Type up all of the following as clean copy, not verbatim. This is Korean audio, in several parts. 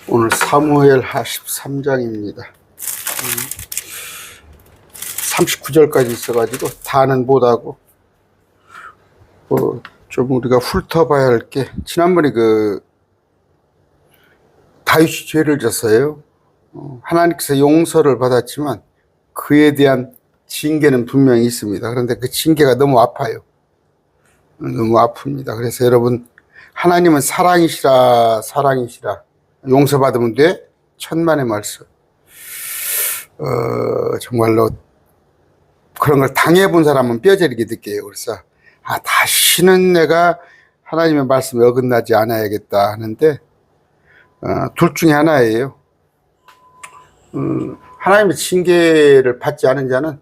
오늘 사무엘 하 13장입니다. 39절까지 있어가지고 다는 못하고 좀 우리가 훑어봐야 할 게, 지난번에 다윗이 죄를 졌어요. 하나님께서 용서를 받았지만 그에 대한 징계는 분명히 있습니다. 그런데 그 징계가 너무 아파요. 너무 아픕니다. 그래서 여러분, 하나님은 사랑이시라 용서받으면 돼? 천만의 말씀. 정말로 그런 걸 당해본 사람은 뼈저리게 느껴요. 그래서 다시는 내가 하나님의 말씀에 어긋나지 않아야겠다 하는데, 둘 중에 하나예요. 하나님의 징계를 받지 않은 자는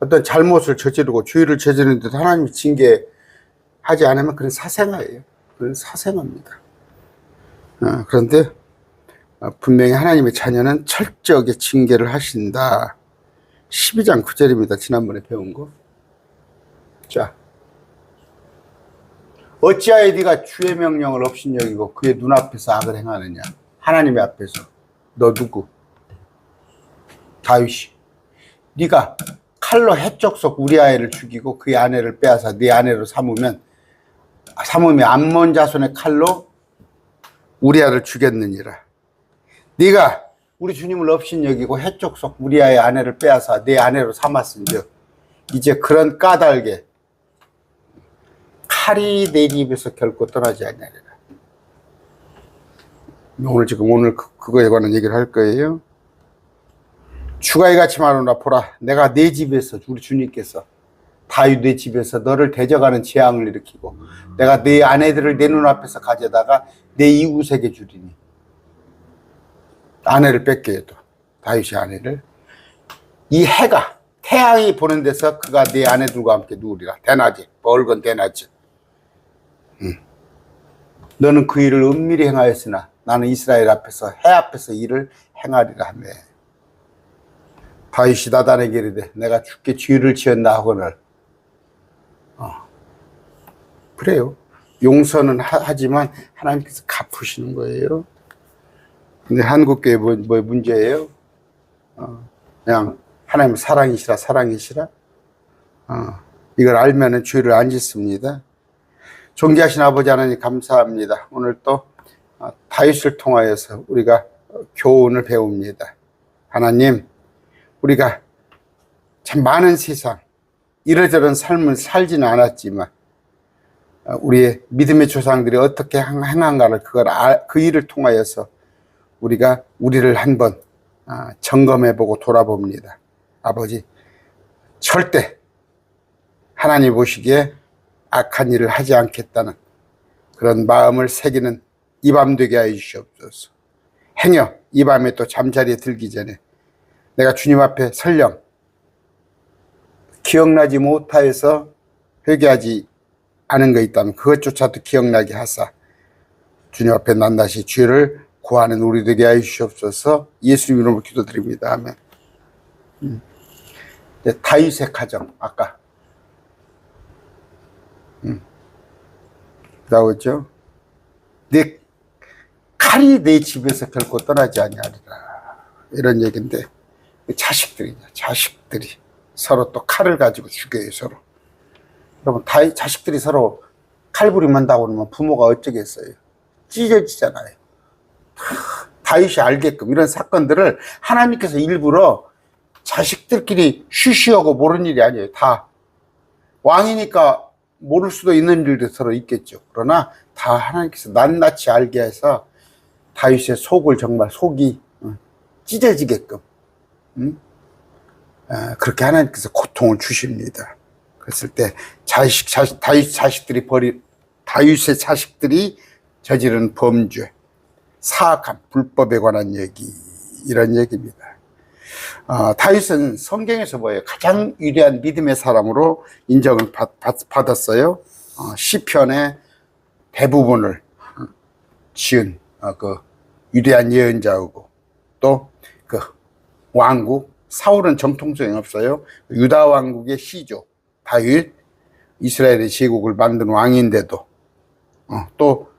어떤 잘못을 저지르고 죄를 저지르는데도 하나님이 징계하지 않으면 그건 사생아예요. 그건 사생아입니다. 그런데 분명히 하나님의 자녀는 철저하게 징계를 하신다. 12장 9절입니다. 지난번에 배운 거. 자, 어찌하여 네가 주의 명령을 업신여기고 그의 눈앞에서 악을 행하느냐. 하나님의 앞에서. 너 누구? 다윗이. 네가 칼로 해적속 우리아를 죽이고 그의 아내를 빼앗아 네 아내로 삼으면 암몬 자손의 칼로 우리아를 죽였느니라. 네가 우리 주님을 업신여기고 해적속 우리아의 아내를 빼앗아 네 아내로 삼았은즉 이제 그런 까닭에 칼이 내 입에서 결코 떠나지 아니하리라. 오늘 그거에 관한 얘기를 할 거예요. 주가 이같이 말하노라. 보라, 내가 내 집에서, 우리 주님께서 다윗 내 집에서 너를 대적하는 재앙을 일으키고 내가 네 아내들을 내 눈앞에서 가져다가 내 이웃에게 주리니. 아내를 뺏게 해도, 다윗의 아내를. 이 해가, 태양이 보는 데서 그가 네 아내들과 함께 누우리라. 대낮에, 벌건 대낮에. 너는 그 일을 은밀히 행하였으나 나는 이스라엘 앞에서, 해 앞에서 일을 행하리라 하며. 다윗이 나단에게 이르되 내가 주께 죄를 지었나 하거늘. 그래요. 용서는 하지만 하나님께서 갚으시는 거예요. 근데 한국교회 뭐 문제예요? 그냥 하나님 사랑이시라. 이걸 알면은 죄를 안 짓습니다. 존귀하신 아버지 하나님 감사합니다. 오늘 또 다윗을 통하여서 우리가 교훈을 배웁니다. 하나님, 우리가 참 많은 세상 이러저런 삶을 살지는 않았지만 우리의 믿음의 조상들이 어떻게 행한가를 그 일을 통하여서 우리가 우리를 한번 점검해보고 돌아봅니다. 아버지, 절대 하나님 보시기에 악한 일을 하지 않겠다는 그런 마음을 새기는 이 밤 되게 하여 주시옵소서. 행여 이 밤에 또 잠자리에 들기 전에 내가 주님 앞에 설령 기억나지 못하여서 회개하지 않은 거 있다면 그것조차도 기억나게 하사 주님 앞에 낱낱이 죄를 구하는 우리 되게 하여 주시옵소서. 예수 이름으로 기도드립니다. 아멘. 다윗의 가정, 아까 나오죠. 내 칼이 내 집에서 결코 떠나지 아니하리라, 이런 얘기인데, 자식들이 서로 또 칼을 가지고 죽여요. 서로. 여러분, 자식들이 서로 칼부림한다고 그러면 부모가 어쩌겠어요? 찢어지잖아요. 다윗이 알게끔 이런 사건들을 하나님께서 일부러 자식들끼리 쉬쉬하고 모르는 일이 아니에요. 다 왕이니까 모를 수도 있는 일도 서로 있겠죠. 그러나 다 하나님께서 낱낱이 알게 해서 다윗의 속을 정말 속이 찢어지게끔 그렇게 하나님께서 고통을 주십니다. 그랬을 때 다윗의 자식들이 저지른 범죄, 사악함, 불법에 관한 얘기, 이런 얘기입니다. 다윗은 성경에서 뭐예요? 가장 위대한 믿음의 사람으로 인정을 받았어요. 시편의 대부분을 지은 그 위대한 예언자이고, 또 그 왕국, 사울은 정통성이 없어요. 유다 왕국의 시조 다윗, 이스라엘의 제국을 만든 왕인데도 또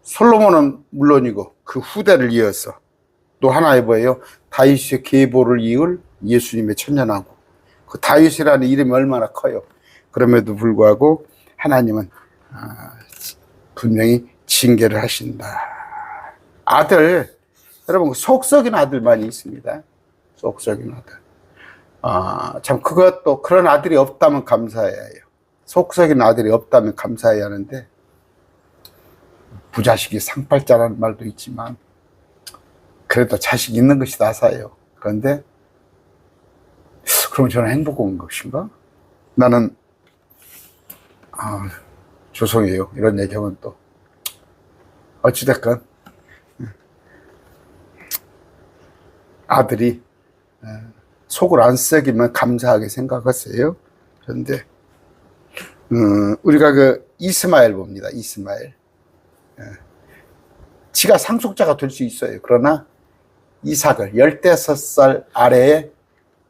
솔로몬은 물론이고 그 후대를 이어서 또 하나의 뭐예요? 다윗의 계보를 이을 예수님의 천년왕후. 그 다윗이라는 이름이 얼마나 커요. 그럼에도 불구하고 하나님은 분명히 징계를 하신다. 아들, 여러분 속 썩인 아들만이 있습니다. 속 썩인 아들. 참 그것도 그런 아들이 없다면 감사해야 해요. 속 썩인 아들이 없다면 감사해야 하는데, 부자식이 상팔자라는 말도 있지만 그래도 자식 있는 것이 나사예요. 그런데 그럼 저는 행복한 것인가? 나는 죄송해요. 이런 얘기하면 또 어찌됐건 아들이 속을 안 썩이면 감사하게 생각하세요. 그런데 우리가 그 이스마엘 봅니다. 이스마엘. 지가 상속자가 될 수 있어요. 그러나 이삭을 15살 아래에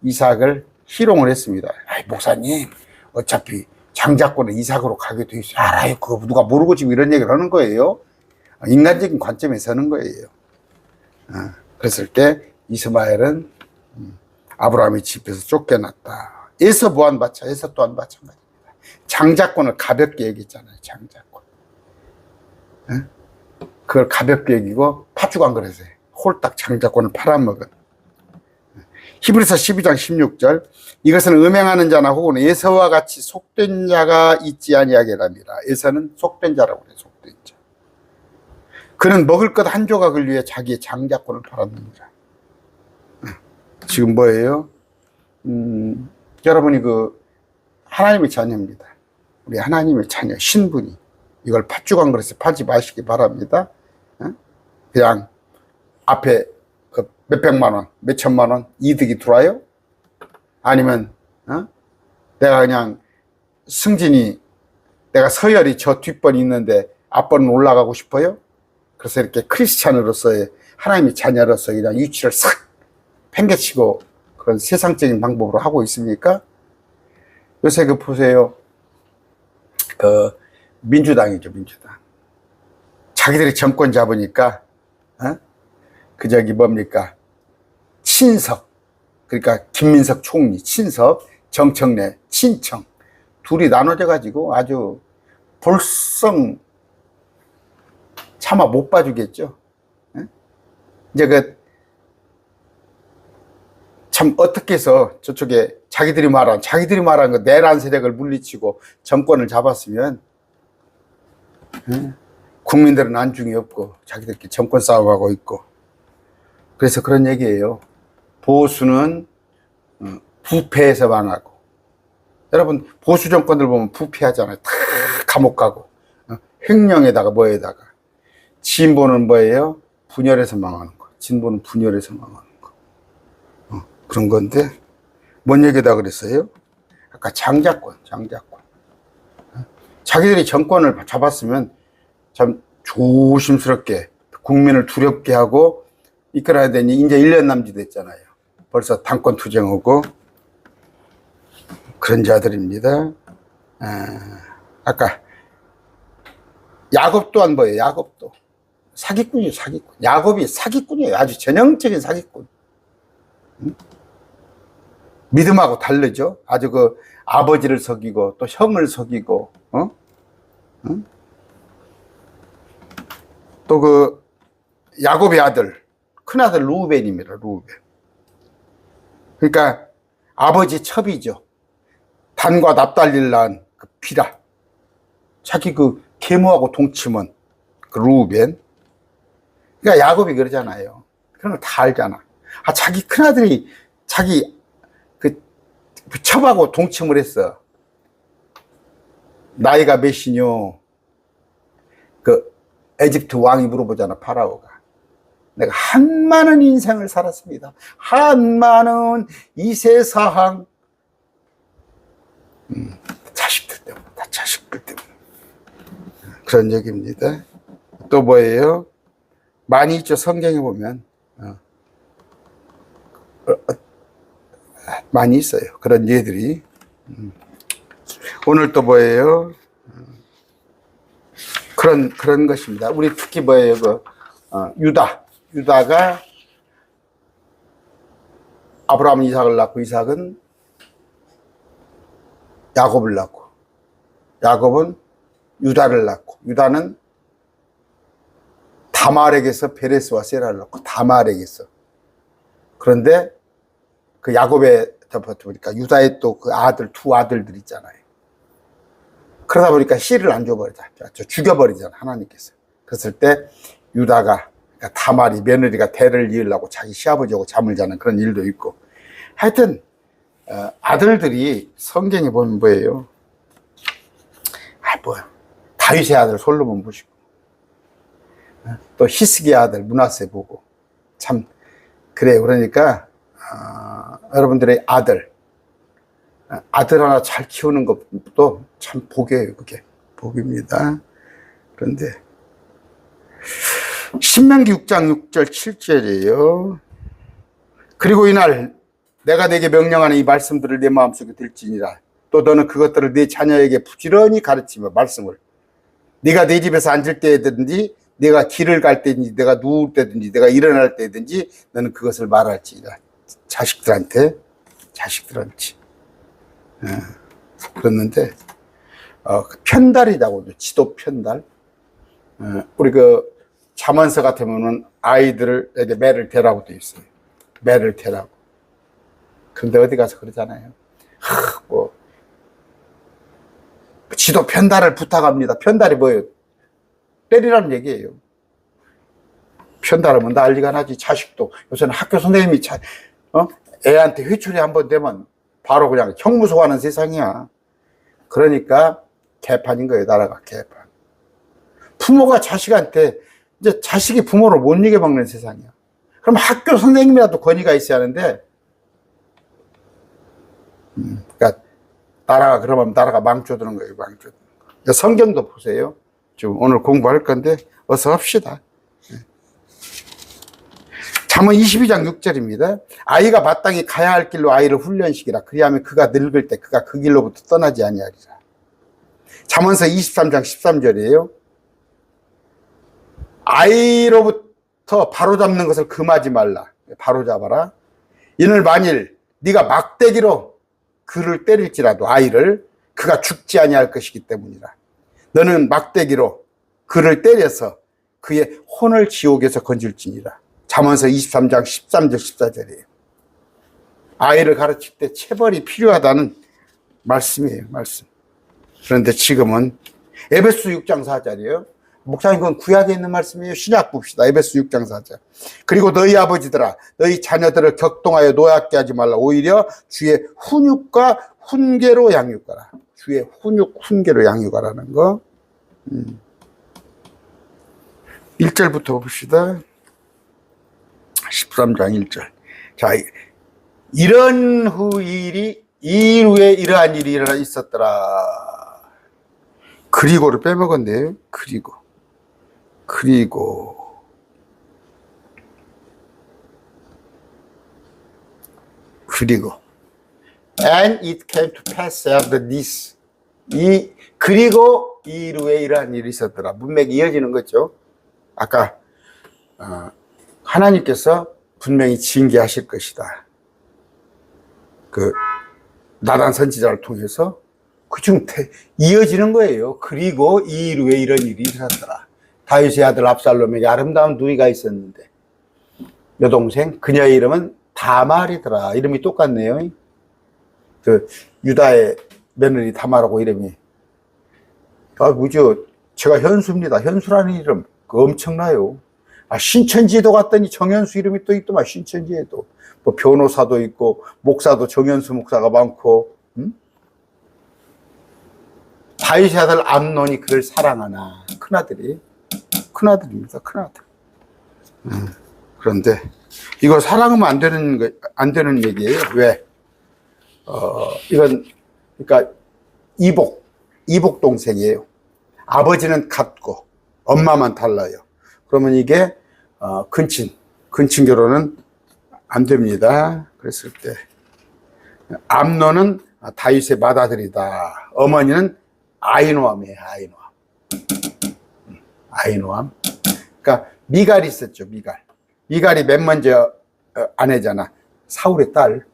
이삭을 희롱을 했습니다. 아이, 목사님 어차피 장자권은 이삭으로 가게 돼 있어요. 알아요. 그거 누가 모르고 지금 이런 얘기를 하는 거예요. 인간적인 관점에서 하는 거예요. 그랬을 때 이스마엘은 아브라함의 집에서 쫓겨났다. 에서 또한 마찬가지입니다. 장자권을 가볍게 여기잖아요. 장자권. 그걸 가볍게 여기고 파죽한 거라서 홀딱 장자권을 팔아먹은. 히브리서 12장 16절, 이것은 음행하는 자나 혹은 에서와 같이 속된 자가 있지 아니하게 합니다. 에서는 속된 자라고 그래요. 속된 자. 그는 먹을 것 한 조각을 위해 자기의 장자권을 팔았느니라. 지금 뭐예요? 여러분이 그 하나님의 자녀입니다. 우리 하나님의 자녀 신분이 이걸 팥죽한 그릇에 팔지 마시기 바랍니다. 그냥 앞에 그 몇백만 원, 몇천만 원 이득이 들어와요? 아니면 내가 그냥 승진이, 내가 서열이 저 뒷번이 있는데 앞번은 올라가고 싶어요? 그래서 이렇게 크리스찬으로서의 하나님의 자녀로서 그냥 위치를 싹 팽개치고 그런 세상적인 방법으로 하고 있습니까? 요새 그 보세요. 그 민주당이죠, 민주당. 자기들이 정권 잡으니까 그 저기 뭡니까? 친석, 그러니까 김민석 총리, 친석, 정청래, 친청 둘이 나눠져 가지고 아주 볼성 차마 못 봐주겠죠. 이제 그 참 어떻게 해서 저쪽에 자기들이 말한 그 내란 세력을 물리치고 정권을 잡았으면 국민들은 안중이 없고 자기들끼리 정권 싸움하고 있고. 그래서 그런 얘기예요. 보수는 부패해서 망하고. 여러분 보수 정권들 보면 부패하잖아요. 다 감옥 가고 횡령에다가 뭐에다가. 진보는 뭐예요? 분열해서 망하는 거. 진보는 분열해서 망하는 거. 그런 건데 뭔 얘기다 그랬어요? 아까 장자권. 자기들이 정권을 잡았으면 참 조심스럽게 국민을 두렵게 하고 이끌어야 되니 이제 1년 남짓 됐잖아요. 벌써 당권 투쟁하고 그런 자들입니다. 아까 야곱 또한 뭐예요? 야곱도 사기꾼이에요. 사기꾼. 야곱이 사기꾼이에요. 아주 전형적인 사기꾼. 믿음하고 다르죠. 아주 그 아버지를 속이고 또 형을 속이고 또 그 야곱의 아들, 큰아들 루벤입니다. 루벤. 그러니까 아버지 첩이죠. 단과 납달리를 낳은 그 비라. 자기 그 계모하고 동침은 그 루벤. 그러니까 야곱이 그러잖아요. 그런 걸 다 알잖아. 자기 큰아들이 자기 그 첩하고 동침을 했어. 나이가 몇이뇨? 그 에집트 왕이 물어보잖아, 파라오가. 내가 한많은 인생을 살았습니다. 한많은 이세사항. 자식들 때문에, 다 자식들 때문에. 그런 얘기입니다. 또 뭐예요? 많이 있죠, 성경에 보면. 많이 있어요. 그런 예들이. 오늘 또 뭐예요? 그런 것입니다. 우리 특히 뭐예요? 유다가 아브라함은 이삭을 낳고 이삭은 야곱을 낳고 야곱은 유다를 낳고 유다는 다말에게서 베레스와 세라를 낳고 다말에게서. 그런데 그 야곱에 보니까 유다의 또 그 아들 두 아들들 있잖아요. 그러다 보니까 씨를 안 줘버리자. 죽여버리잖아 하나님께서. 그랬을 때 유다가 그러니까 다말이 며느리가 대를 이으려고 자기 시아버지하고 잠을 자는 그런 일도 있고. 하여튼 아들들이 성경에 보면 뭐예요? 다윗의 아들 솔로몬 보시고 또 히스기야 아들 므낫세 보고 참 그래요. 그러니까 여러분들의 아들 하나 잘 키우는 것도 참 복이에요. 그게 복입니다. 그런데 신명기 6장 6절 7절이에요. 그리고 이날 내가 네게 명령하는 이 말씀들을 내 마음속에 들지니라. 또 너는 그것들을 네 자녀에게 부지런히 가르치며 말씀을 네가 네 집에서 앉을 때든지 내가 길을 갈 때든지 내가 누울 때든지 내가 일어날 때든지 너는 그것을 말할지니라. 자식들한테 그랬는데 편달이라고 지도 편달. 우리 그 잠언서 같으면은 아이들에게 매를 대라고 돼 있어요. 매를 대라고. 근데 어디 가서 그러잖아요. 지도 편달을 부탁합니다. 편달이 뭐예요? 때리라는 얘기예요. 편달하면 난리가 나지. 자식도 요새는 학교 선생님이 애한테 회초리 한번 되면 바로 그냥 형무소 가는 세상이야. 그러니까 개판인 거예요. 나라가 개판. 부모가 자식한테 이제 자식이 부모를 못 이겨먹는 세상이야. 그럼 학교 선생님이라도 권위가 있어야 하는데 그러니까 그러면 나라가 망쳐드는 거예요. 망쳐드는 거. 성경도 보세요. 지금 오늘 공부할 건데 어서 합시다. 잠언 22장 6절입니다. 아이가 마땅히 가야 할 길로 아이를 훈련시키라. 그리하면 그가 늙을 때 그가 그 길로부터 떠나지 아니하리라. 잠언서 23장 13절이에요. 아이로부터 바로잡는 것을 금하지 말라. 바로잡아라. 이는 만일 네가 막대기로 그를 때릴지라도 아이를 그가 죽지 아니할 것이기 때문이라. 너는 막대기로 그를 때려서 그의 혼을 지옥에서 건질지니라. 잠언서 23장 13절 14절이에요. 아이를 가르칠 때 체벌이 필요하다는 말씀이에요. 말씀. 그런데 지금은 에베소 6장 4절이에요. 목사님 그건 구약에 있는 말씀이에요. 신약 봅시다. 에베소 6장 4절. 그리고 너희 아버지들아 너희 자녀들을 격동하여 노엽게 하지 말라. 오히려 주의 훈육과 훈계로 양육하라. 주의 훈육 훈계로 양육하라는 거. 1절부터 봅시다. 13장 1절. 자, 이런 이 후에 이러한 일이 있었더라. 그리고를 빼먹었네요. 그리고 and it came to pass after this. 그리고 이 후에 이러한 일이 있었더라. 문맥이 이어지는 거죠. 아까 하나님께서 분명히 징계하실 것이다. 그 나단 선지자를 통해서 그중 이어지는 거예요. 그리고 이 후에 이런 일이 있었더라. 다윗의 아들 압살롬에게 아름다운 누이가 있었는데 여동생 그녀의 이름은 다말이더라. 이름이 똑같네요. 그 유다의 며느리 다말하고 이름이 뭐죠? 제가 현수입니다. 현수라는 이름 엄청나요. 신천지에도 갔더니 정현수 이름이 또 있더만. 신천지에도 뭐 변호사도 있고 목사도 정현수 목사가 많고. 다윗의 아들 암논이 그를 사랑하나. 큰아들입니다. 큰아들. 그런데 이거 사랑하면 안 되는 얘기예요. 왜? 이건 그러니까 이복 동생이에요. 아버지는 같고 엄마만 달라요. 그러면 이게 근친 결혼은 안 됩니다. 그랬을 때 암논은 다윗의 맏아들이다. 어머니는 아히노암이에요. 아히노암. 그러니까 미갈이 있었죠. 미갈이 맨 먼저 아내잖아. 사울의 딸.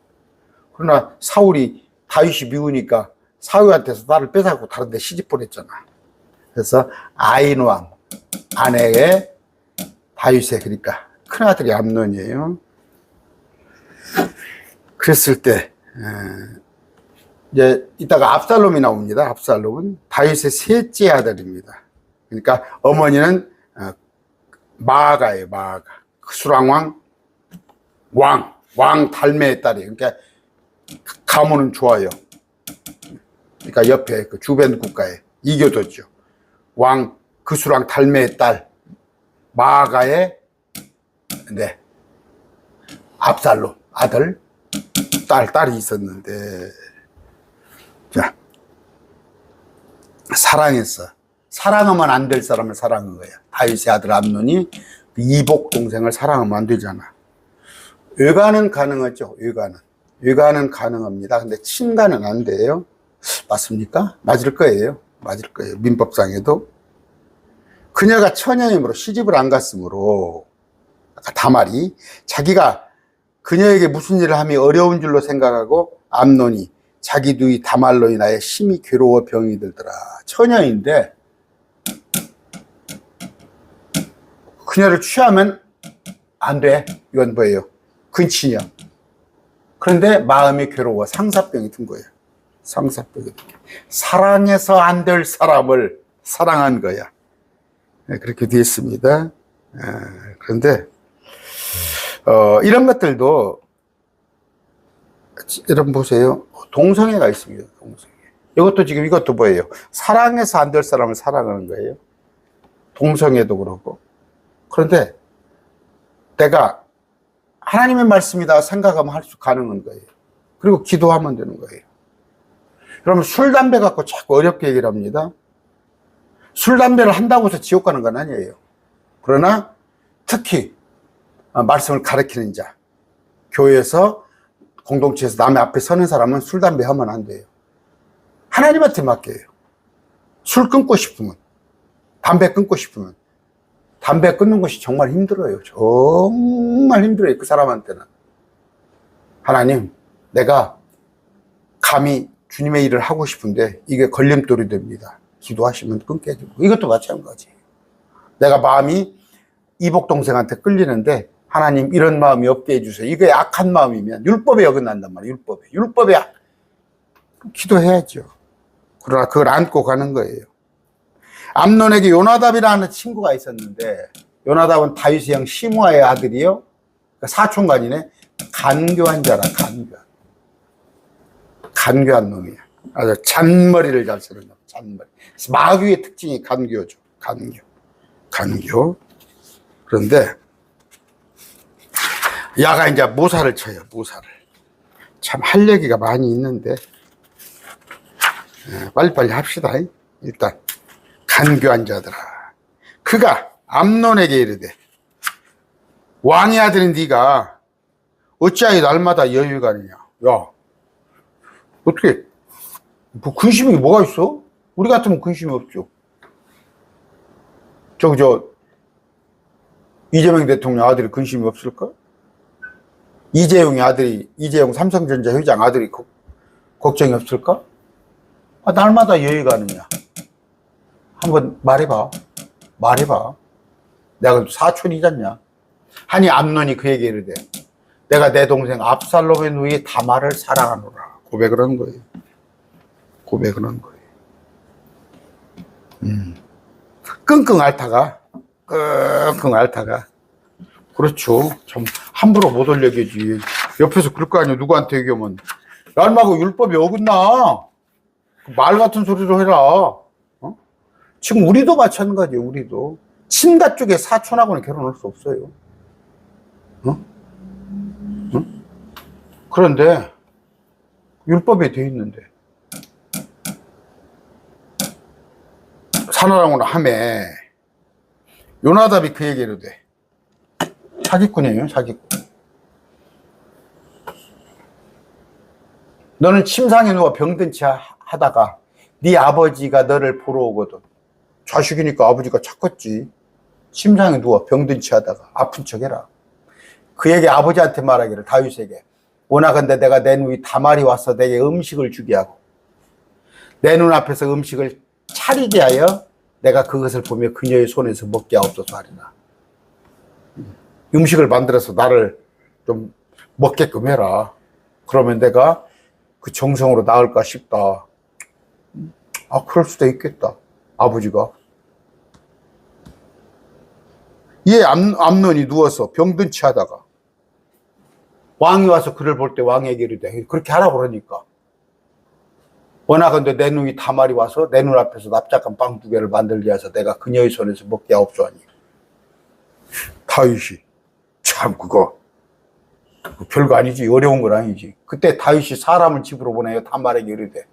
그러나 사울이 다윗이 미우니까 사울한테서 딸을 뺏어갖고 다른 데 시집 보냈잖아. 그래서 아인왕 아내의 다윗의, 그러니까 큰아들이 암논이에요. 그랬을 때 이제 이따가 압살롬이 나옵니다. 압살롬은 다윗의 셋째 아들입니다. 그러니까 어머니는 마아가예요. 마아가 수랑왕 왕 달매의 딸이에요. 그러니까 가문은 좋아요. 그러니까 옆에 그 주변 국가에 이교도죠. 왕 그수랑 달매의 딸 마아가의 압살롬 아들 딸이 있었는데, 자, 사랑하면 안 될 사람을 사랑한 거야. 다윗의 아들 암논이 이복 동생을 사랑하면 안 되잖아. 외가는 가능하죠. 외가는 가능합니다. 근데 친가는 안 돼요. 맞습니까? 맞을 거예요. 민법상에도. 그녀가 처녀이므로 시집을 안 갔으므로, 아까 다말이 자기가 그녀에게 무슨 일을 함이 어려운 줄로 생각하고 암논이 자기 누이 다말로 인하여 심히 괴로워 병이 들더라. 처녀인데 그녀를 취하면 안 돼. 이건 뭐예요? 근친이야. 그런데 마음이 괴로워 상사병이 든 거예요. 사랑해서 안 될 사람을 사랑한 거야. 그렇게 되어 있습니다. 그런데 이런 것들도 여러분 보세요. 동성애가 있습니다. 동성애. 이것도 뭐예요? 사랑해서 안 될 사람을 사랑하는 거예요. 동성애도 그렇고. 그런데 내가 하나님의 말씀이다 생각하면 할 수 가능한 거예요. 그리고 기도하면 되는 거예요. 여러분 술, 담배 갖고 자꾸 어렵게 얘기를 합니다. 술, 담배를 한다고 해서 지옥 가는 건 아니에요. 그러나 특히 말씀을 가르치는 자, 교회에서 공동체에서 남의 앞에 서는 사람은 술, 담배 하면 안 돼요. 하나님한테 맡겨요. 술 끊고 싶으면, 담배 끊고 싶으면. 담배 끊는 것이 정말 힘들어요. 정말 힘들어요. 그 사람한테는. 하나님, 내가 감히 주님의 일을 하고 싶은데 이게 걸림돌이 됩니다. 기도하시면 끊게 해주고. 이것도 마찬가지예요. 내가 마음이 이복 동생한테 끌리는데 하나님 이런 마음이 없게 해주세요. 이게 악한 마음이면 율법에 어긋난단 말이에요. 율법에 기도해야죠. 그러나 그걸 안고 가는 거예요. 암논에게 요나답이라는 친구가 있었는데, 요나답은 다윗의 형 시므아의 아들이요. 그러니까 사촌간이네. 간교한 자라. 간교한 놈이야. 아주 잔머리를 잘 쓰는 놈. 잔머리. 마귀의 특징이 간교죠. 간교. 그런데 야가 이제 모사를 쳐요. 참 할 얘기가 많이 있는데 빨리빨리 합시다. 일단 간교한 자들아, 그가 암논에게 이르되 왕의 아들인 네가 어찌하여 날마다 여유가 가느냐. 야, 어떻게 뭐 근심이 뭐가 있어? 우리 같으면 근심이 없죠. 이재명 대통령 아들이 근심이 없을까? 이재용 삼성전자 회장 아들이 걱정이 없을까? 날마다 여유가 가느냐. 한번 말해봐. 내가 그래도 사촌이잖냐. 하니 암논이 그에게 이르되 내가 내 동생 압살롬의 누이 다말을 사랑하노라. 고백을 하는 거예요. 끙끙 앓다가. 그렇죠. 참 함부로 못 올 얘기지. 옆에서 그럴 거 아니에요. 누구한테 얘기하면 날마고 율법이 어긋나. 말 같은 소리로 해라. 지금 우리도 마찬가지예요. 우리도 친가 쪽에 사촌하고는 결혼할 수 없어요. 그런데 율법에 되어 있는데 사나랑으로 하매 요나답이 그 얘기를 돼. 사기꾼이에요. 사기꾼. 너는 침상에 누워 병든 채 하다가 네 아버지가 너를 보러 오거든. 자식이니까 아버지가 착했지. 침상에 누워 병든 체하다가 아픈 척해라. 그에게 아버지한테 말하기를, 다윗에게, 원하건대 내가 내 누이 다말이 와서 내게 음식을 주게 하고 내 눈앞에서 음식을 차리게 하여 내가 그것을 보며 그녀의 손에서 먹게 하옵소서 하리라. 음식을 만들어서 나를 좀 먹게끔 해라. 그러면 내가 그 정성으로 나을까 싶다. 아, 그럴 수도 있겠다. 아버지가. 이에 암논이 누워서 병든 체하다가 왕이 와서 그를 볼 때 왕에게 이르되, 그렇게 하라고 그러니까, 원하건대 내 누이 다말이 와서 내 눈앞에서 납작한 빵 2개를 만들게 해서 내가 그녀의 손에서 먹게 하옵소하니. 다윗이 참 그거 별거 아니지, 어려운 건 아니지. 그때 다윗이 사람을 집으로 보내요. 다말에게 이르되,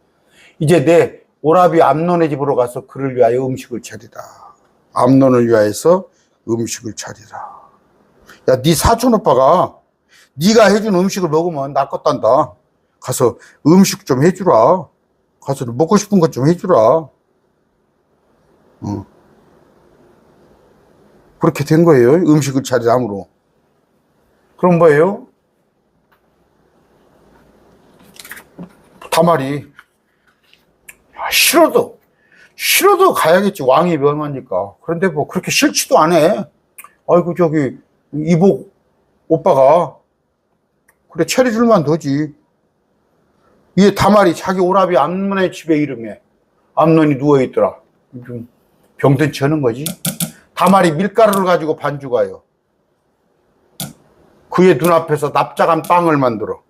이제 내 오라비 암논의 집으로 가서 그를 위하여 음식을 차리라. 암논을 위하여서 음식을 차리라. 야, 네 사촌 오빠가 네가 해준 음식을 먹으면 날 것 단다. 가서 음식 좀 해주라. 가서 먹고 싶은 것 좀 해주라. 그렇게 된 거예요. 음식을 차리함으로. 그럼 뭐예요? 다말이 싫어도 가야겠지. 왕이 명하니까. 그런데 뭐 그렇게 싫지도 않아. 아이고, 저기 이복 오빠가 그래 차려줄만 도지. 이에 다말이 자기 오라비 암논의 집에 이름에, 암논이 누워있더라. 좀 병든 채 하는 거지. 다말이 밀가루를 가지고 반죽하여 그의 눈앞에서 납작한 빵을 만들어.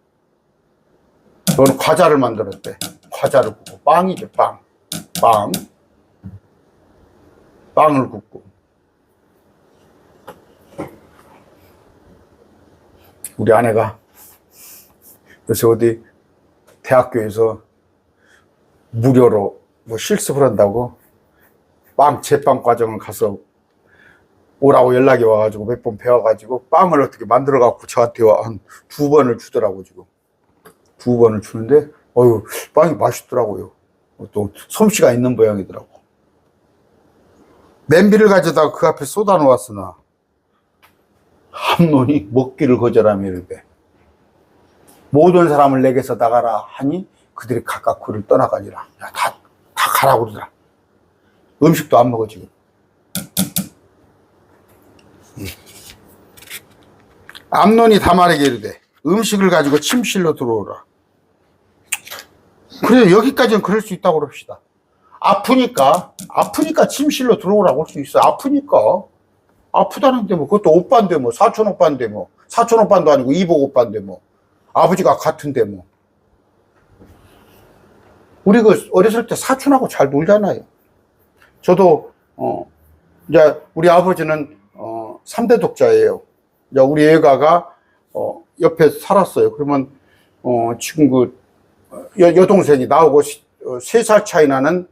너는 과자를 만들었대. 과자를 굽고, 빵이죠, 빵을 굽고. 우리 아내가 요새 어디 대학교에서 무료로 뭐 실습을 한다고 제빵 과정을 가서 오라고 연락이 와가지고 몇 번 배워가지고 빵을 어떻게 만들어갖고 저한테 한 2번을 주더라고. 지금 2번을 주는데 어휴, 빵이 맛있더라고요. 또 솜씨가 있는 모양이더라고. 냄비를 가져다가 그 앞에 쏟아 놓았으나 암논이 먹기를 거절하며 이르되, 모든 사람을 내게서 나가라 하니 그들이 각각 그를 떠나가니라. 야, 다 가라고 그러더라. 음식도 안 먹어 지금. 암논이 다말에게 이르되, 음식을 가지고 침실로 들어오라. 그래, 여기까지는 그럴 수 있다고 그럽시다. 아프니까 침실로 들어오라고 할 수 있어. 아프다는데 뭐, 그것도 오빠인데 뭐, 사촌 오빠인데 뭐, 사촌 오빠도 아니고 이복 오빠인데 뭐, 아버지가 같은데 뭐. 우리 그 어렸을 때 사촌하고 잘 놀잖아요. 저도 이제 우리 아버지는 3대 독자예요. 이제 우리 애가가 옆에 살았어요. 그러면 지금 그 여동생이 나하고 3살 차이 나는,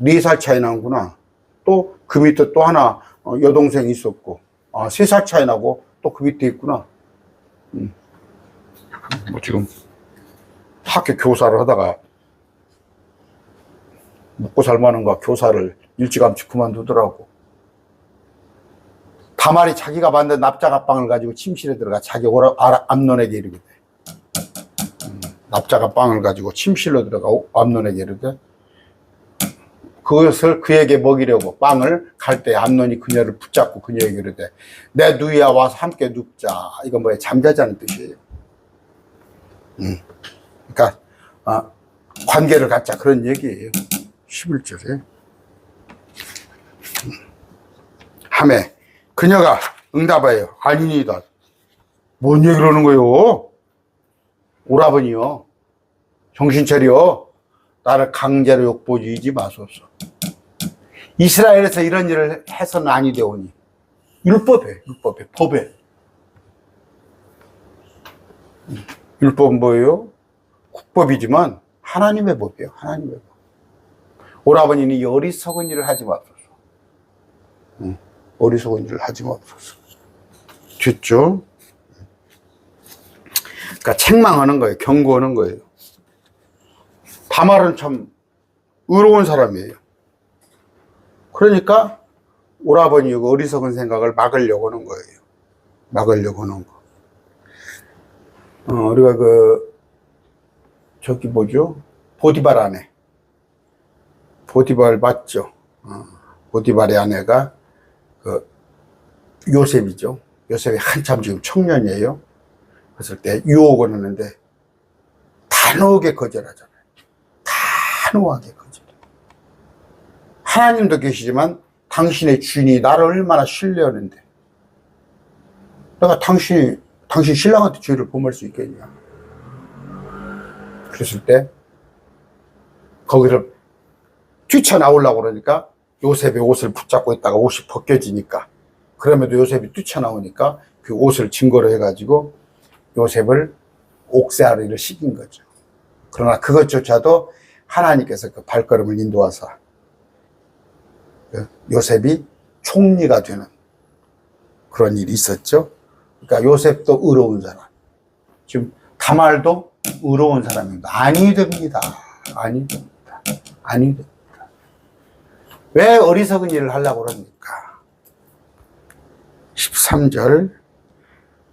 4살 차이 나는구나. 또 그 밑에 또 하나 여동생이 있었고, 3살 차이 나고 또 그 밑에 있구나. 뭐 지금 학교 교사를 하다가 먹고 살만한가 교사를 일찌감치 그만두더라고. 다말이 자기가 만든 납작한 빵을 가지고 침실에 들어가 자기 암논에게 이르게 돼. 납작한 빵을 가지고 침실로 들어가 암논에게 이르되, 그것을 그에게 먹이려고 빵을 갈 때 암논이 그녀를 붙잡고 그녀에게 이르되, 내 누이와 와서 함께 눕자. 이건 뭐예요? 잠자자는 뜻이에요. 그러니까 관계를 갖자, 그런 얘기예요. 11절에 하매 그녀가 응답하여, 아니니다. 뭔 얘기를 하는 거요? 오라버니요, 정신 차려. 나를 강제로 욕보이지 마소서. 이스라엘에서 이런 일을 해서는 아니 되오니. 율법에 법에. 율법은 뭐예요? 국법이지만 하나님의 법이에요. 하나님의 법. 오라버니는 이 어리석은 일을 하지 마소서. 어리석은 일을 하지 마소서. 됐죠? 그러니까 책망하는 거예요. 경고하는 거예요. 다말은 참 의로운 사람이에요. 그러니까 오라버니 그 어리석은 생각을 막으려고 하는 거예요. 막으려고 하는 거. 우리가 저기 뭐죠? 보디발 아내. 보디발 맞죠? 보디발의 아내가 요셉이죠. 요셉이 한참 지금 청년이에요. 그랬을 때 유혹을 하는데 단호하게 거절하잖아요. 단호하게 거절. 하나님도 계시지만 당신의 주인이 나를 얼마나 신뢰하는데 내가 당신 신랑한테 죄를 범할 수 있겠냐. 그랬을 때 거기를 뛰쳐나오려고 그러니까 요셉의 옷을 붙잡고 있다가 옷이 벗겨지니까 그럼에도 요셉이 뛰쳐나오니까 그 옷을 증거로 해가지고 요셉을 옥새아리를 시킨 거죠. 그러나 그것조차도 하나님께서 그 발걸음을 인도하사 요셉이 총리가 되는 그런 일이 있었죠. 그러니까 요셉도 의로운 사람. 지금 다말도 의로운 사람입니다. 아니 됩니다. 아니 됩니다. 아니 됩니다. 왜 어리석은 일을 하려고 그럽니까? 13절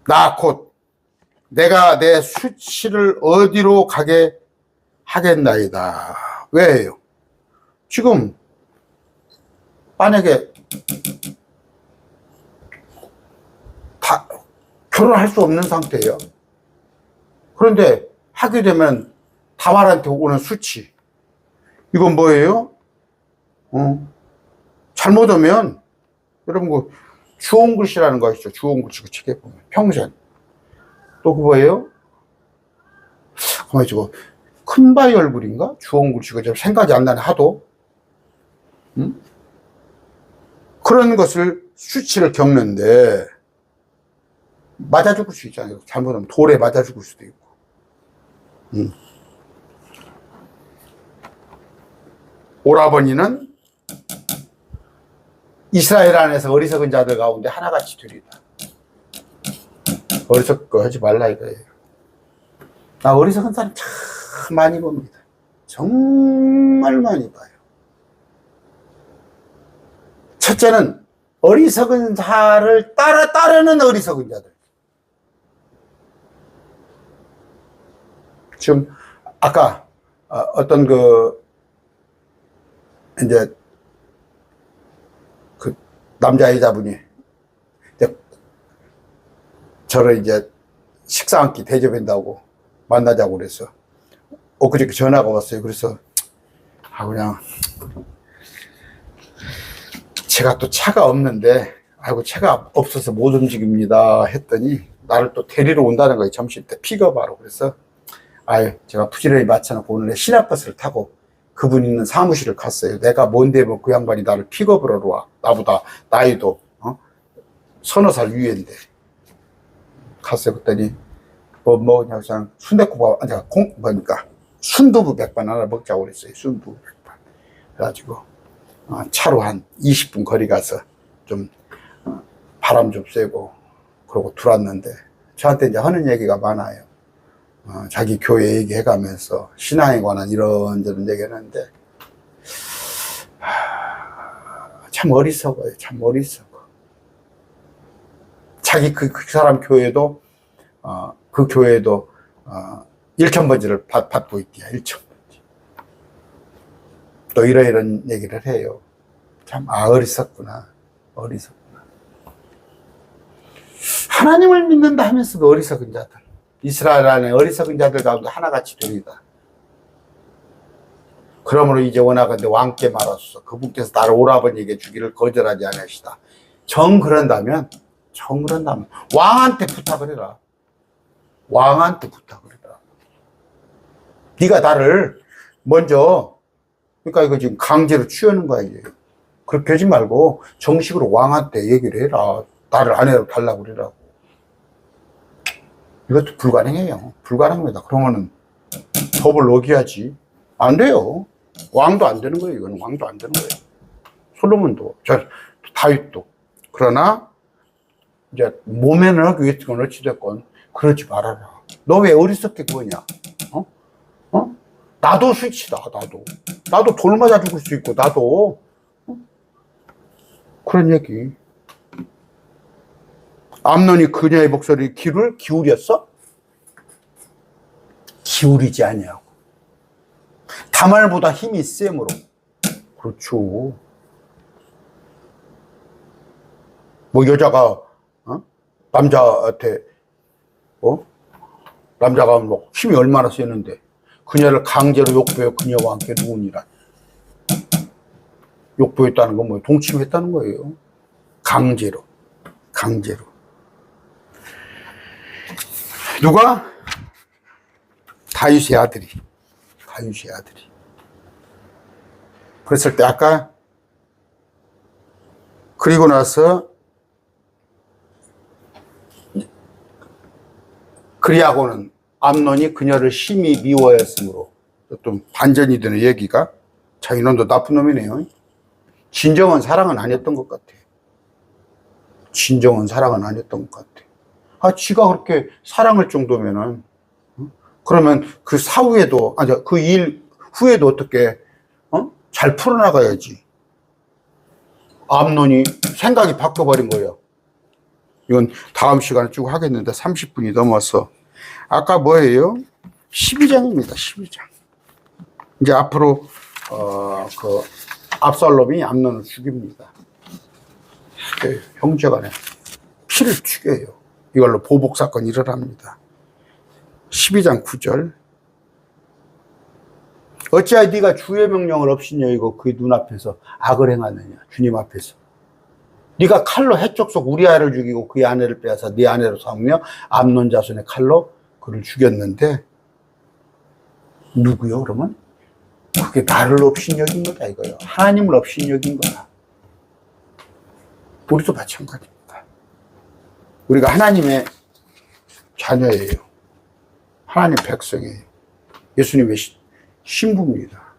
나 곧 내가 내 수치를 어디로 가게 하겠나이다. 왜요? 지금 만약에 다 결혼할 수 없는 상태예요. 그런데 하게 되면 다말한테 오는 수치 이건 뭐예요? 잘못하면 여러분 그 주홍글씨라는 거 있죠. 주홍글씨 그 책에 보면 평생 또 그거예요? 가만히 저거 큰 바위 얼굴인가? 주홍글씨가 좀 생각이 안 나네 하도. 그런 것을 수치를 겪는데 맞아 죽을 수 있잖아요. 잘못하면 돌에 맞아 죽을 수도 있고. 오라버니는 이스라엘 안에서 어리석은 자들 가운데 하나같이 되리다. 어리석고 하지 말라 이거예요. 나 어리석은 사람 참 많이 봅니다. 정말 많이 봐요. 첫째는 어리석은 자를 따르는 어리석은 자들. 지금 아까 어떤 이제 그 남자애자분이 저를 이제 식사 한 끼 대접한다고 만나자고 그래서 엊그저께 전화가 왔어요. 그래서 그냥 제가 또 차가 없는데 차가 없어서 못 움직입니다 했더니 나를 또 데리러 온다는 거예요. 점심 때 픽업하러. 그래서 제가 부지런히 맞춰놓고 오늘 시내버스를 타고 그분 있는 사무실을 갔어요. 내가 뭔데 뭐 그 양반이 나를 픽업을 하러 와. 나보다 나이도 서너 살 위인데 갔어요. 그랬더니 뭐 먹냐고 그냥 순댓국밥 뭐니까 순두부 백반 하나 먹자고 그랬어요. 순두부 백반. 그래가지고 차로 한 20분 거리 가서 좀 바람 좀 쐬고 그러고 들어왔는데 저한테 이제 하는 얘기가 많아요. 자기 교회 얘기해가면서 신앙에 관한 이런저런 얘기하는데 참 어리석어요. 참 어리석어. 자기 그 사람 교회도 그 교회도 1,000번지를 받고 있대요. 1,000번지. 또 이런 얘기를 해요. 참 어리석구나. 어리석구나. 하나님을 믿는다 하면서도 어리석은 자들. 이스라엘 안에 어리석은 자들 가운데 하나같이 되리다. 그러므로 이제 원하건대 왕께 말하소서. 그분께서 나를 오라버니에게 주기를 거절하지 않으시다. 정 그런다면 왕한테 부탁을 해라. 왕한테 부탁을 해라. 네가 나를 먼저 그러니까 이거 지금 강제로 취하는 거야 이제. 그렇게 하지 말고 정식으로 왕한테 얘기를 해라. 나를 아내로 달라고 그러라고. 이것도 불가능해요. 불가능합니다. 그러면은 법을 어겨야지. 안 돼요. 왕도 안 되는 거예요. 이건 왕도 안 되는 거예요. 솔로몬도, 다윗도. 그러나 이제 모면을 하기 위해서건 어찌됐건 그러지 말아라. 너 왜 어리석게 구하냐? 나도 수치다. 나도 돌 맞아 죽을 수 있고 나도 그런 얘기. 암논이 그녀의 목소리 귀를 기울였어? 기울이지 아니하고 다말보다 힘이 셈으로. 그렇죠. 뭐 여자가 남자한테 남자가 뭐 힘이 얼마나 세는데 그녀를 강제로 욕보여 그녀와 함께 누우니라. 욕보였다는 건 뭐예요? 동침했다는 거예요. 강제로. 누가? 다윗의 아들이. 그랬을 때 아까 그리고 나서 그리하고는 암논이 그녀를 심히 미워했으므로 좀 반전이 되는 얘기가 자 이놈도 나쁜 놈이네요. 진정한 사랑은 아니었던 것 같아. 지가 그렇게 사랑할 정도면은 그러면 그 사후에도 그 일 후에도 어떻게 잘 풀어나가야지. 암논이 생각이 바뀌어버린 거예요. 이건 다음 시간에 쭉 하겠는데 30분이 넘어서 아까 뭐예요? 12장입니다. 12장. 이제 앞으로 그 압살롬이 암논을 죽입니다. 형제간에 피를 튀겨요. 이걸로 보복 사건이 일어납니다. 12장 9절. 어찌하여 네가 주의 명령을 없인 여이고 그의 눈앞에서 악을 행하느냐. 주님 앞에서. 네가 칼로 해쪽 우리아를 죽이고 그의 아내를 빼앗아 네 아내로 삼으며 암논 자손의 칼로 그를 죽였는데 누구요 그러면? 그게 나를 없인 여긴 거다 이거요. 하나님을 없인 여긴 거다. 우리도 마찬가지입니다. 우리가 하나님의 자녀예요. 하나님 백성이에요. 예수님의 신부입니다.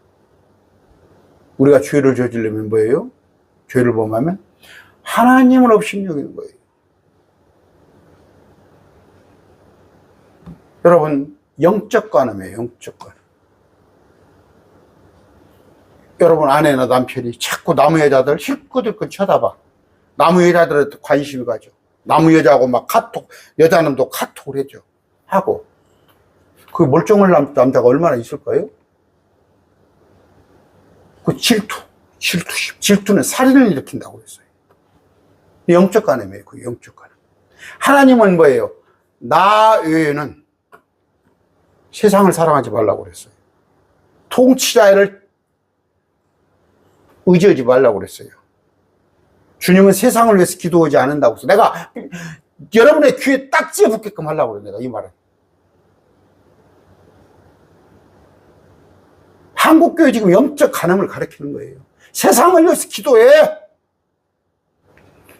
우리가 죄를 저지르면 뭐예요? 죄를 범하면 하나님을 없인 여기는 거예요. 여러분 영적 간음이에요. 영적 간음. 여러분 아내나 남편이 자꾸 남의 여자들 힐끗힐끗 쳐다봐. 남의 여자들한테 관심이 가죠. 남의 여자하고 막 여자놈도 카톡을 해줘. 하고 그 멀쩡한 남자가 얼마나 있을까요? 그 질투는 살인을 일으킨다고 그랬어요. 영적 간음이에요. 그 영적 간음. 하나님은 뭐예요? 나 외에는 세상을 사랑하지 말라고 그랬어요. 통치자를 의지하지 말라고 그랬어요. 주님은 세상을 위해서 기도하지 않는다고 했어요. 내가 여러분의 귀에 딱지에 붙게끔 하려고 그래요. 내가 이 말은. 한국교회 지금 영적 간음을 가르치는 거예요. 세상을 위해서 기도해.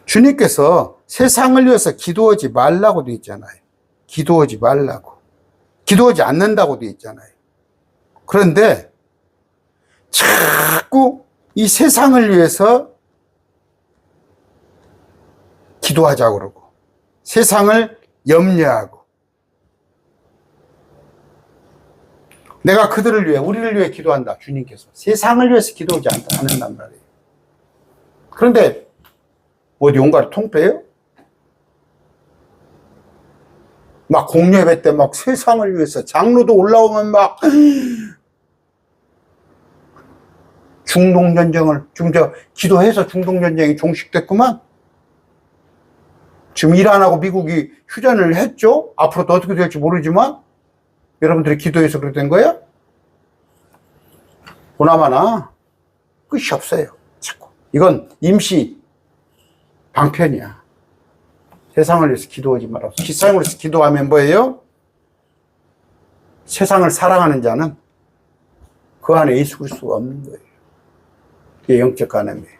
주님께서 세상을 위해서 기도하지 말라고 되어 있잖아요. 기도하지 말라고. 기도하지 않는다고 되어 있잖아요. 그런데 자꾸 이 세상을 위해서 기도하자고 그러고 세상을 염려하고 내가 그들을 위해 우리를 위해 기도한다. 주님께서 세상을 위해서 기도하지 않는단 말이에요. 그런데 어디 온가를 통폐해요? 막 공예배 때 막 세상을 위해서 장로도 올라오면 막 중동전쟁을 지금 기도해서 중동전쟁이 종식됐구만. 지금 일 안 하고 미국이 휴전을 했죠. 앞으로도 어떻게 될지 모르지만 여러분들이 기도해서 그렇게 된 거야? 보나마나 끝이 없어요. 자꾸 이건 임시 방편이야. 세상을 위해서 기도하지 말아서. 세상을 위해서 기도하면 뭐예요? 세상을 사랑하는 자는 그 안에 예수 그리스도가 없는 거예요. 이게 영적 간음이에요.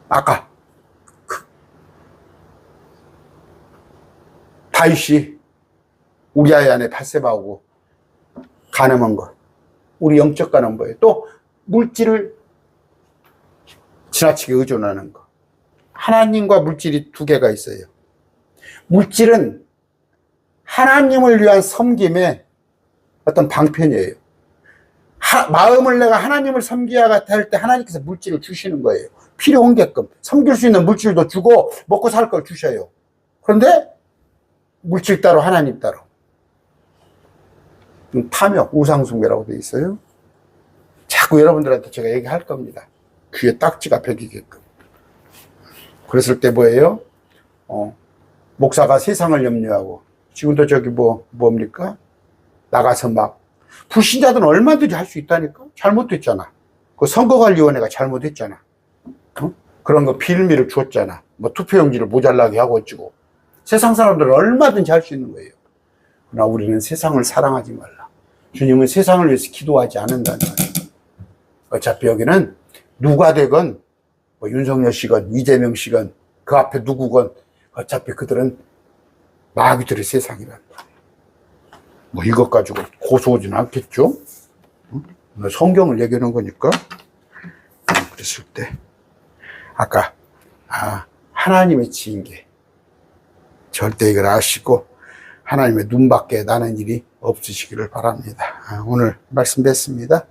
아까 다윗이 우리아의 아내 바세바하고 간음한 것. 우리 영적 간음 뭐예요? 또 물질을 지나치게 의존하는 것. 하나님과 물질이 두 개가 있어요. 물질은 하나님을 위한 섬김의 어떤 방편이에요. 마음을 내가 하나님을 섬기야 할 때 하나님께서 물질을 주시는 거예요. 필요한게끔 섬길 수 있는 물질도 주고 먹고 살 걸 주셔요. 그런데 물질 따로 하나님 따로. 탐욕, 우상숭배라고 되어 있어요. 자꾸 여러분들한테 제가 얘기할 겁니다. 귀에 딱지가 배기게끔. 그랬을 때 뭐예요? 목사가 세상을 염려하고, 지금도 저기 뭡니까? 나가서 막, 불신자들은 얼마든지 할 수 있다니까? 잘못됐잖아. 그 선거관리위원회가 잘못했잖아. 그런 거 빌미를 주었잖아. 뭐 투표용지를 모자라게 하고 어쩌고. 세상 사람들은 얼마든지 할 수 있는 거예요. 그러나 우리는 세상을 사랑하지 말라. 주님은 세상을 위해서 기도하지 않는다는 거예요. 어차피 여기는 누가 되건, 뭐 윤석열 씨건 이재명 씨건 그 앞에 누구건 어차피 그들은 마귀들의 세상이란 말이에요. 뭐 이것 가지고 고소하지는 않겠죠? 성경을 얘기하는 거니까. 그랬을 때 아까 하나님의 징계 절대 이걸 아시고 하나님의 눈밖에 나는 일이 없으시기를 바랍니다. 오늘 말씀 뵙습니다.